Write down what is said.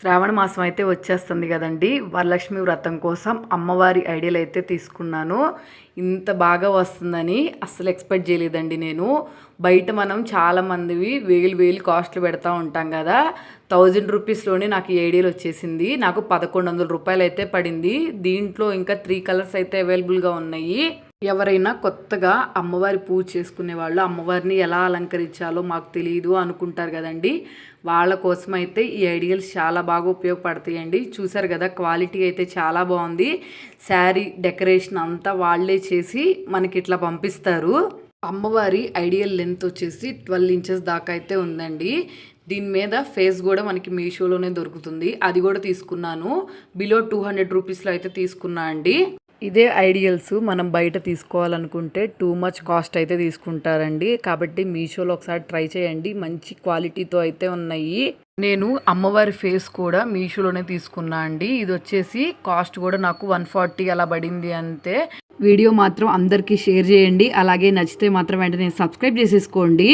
శ్రావణ మాసం అయితే వచ్చేస్తుంది కదండి. వరలక్ష్మి వ్రతం కోసం అమ్మవారి ఐడియల్ అయితే తీసుకున్నాను. ఇంత బాగా వస్తుందని అస్సలు ఎక్స్పెక్ట్ చేయలేదండి నేను. బయట మనం చాలామందివి వేలు కాస్ట్లు పెడతా ఉంటాం కదా. 1000 రూపీస్లోనే నాకు ఈ ఐడియల్ వచ్చేసింది. నాకు 1100 రూపాయలు అయితే పడింది. దీంట్లో ఇంకా 3 కలర్స్ అయితే అవైలబుల్గా ఉన్నాయి. ఎవరైనా కొత్తగా అమ్మవారి పూజ చేసుకునే వాళ్ళు అమ్మవారిని ఎలా అలంకరించాలో మాకు తెలియదు అనుకుంటారు కదండి. వాళ్ళ కోసం అయితే ఈ ఐడియల్స్ చాలా బాగా ఉపయోగపడతాయండి. చూసారు కదా, క్వాలిటీ అయితే చాలా బాగుంది. శారీ డెకరేషన్ అంతా వాళ్ళే చేసి మనకి ఇట్లా పంపిస్తారు. అమ్మవారి ఐడియల్ లెంత్ వచ్చేసి 12 ఇంచెస్ దాకా అయితే ఉందండి. దీని మీద ఫేస్ కూడా మనకి మీషోలోనే దొరుకుతుంది. అది కూడా తీసుకున్నాను. బిలో 200 రూపీస్లో అయితే తీసుకున్నా అండి. ఇదే ఐడియల్స్ మనం బయట తీసుకోవాలనుకుంటే టూ మచ్ కాస్ట్ అయితే తీసుకుంటారండి. కాబట్టి మీషోలో ఒకసారి ట్రై చేయండి. మంచి క్వాలిటీతో అయితే ఉన్నాయి. నేను అమ్మవారి ఫేస్ కూడా మీషోలోనే తీసుకున్నా అండి. ఇది వచ్చేసి కాస్ట్ కూడా నాకు 140 అలా పడింది అంతే. వీడియో మాత్రం అందరికీ షేర్ చేయండి. అలాగే నచ్చితే మాత్రం వెంటనే సబ్స్క్రైబ్ చేసేసుకోండి.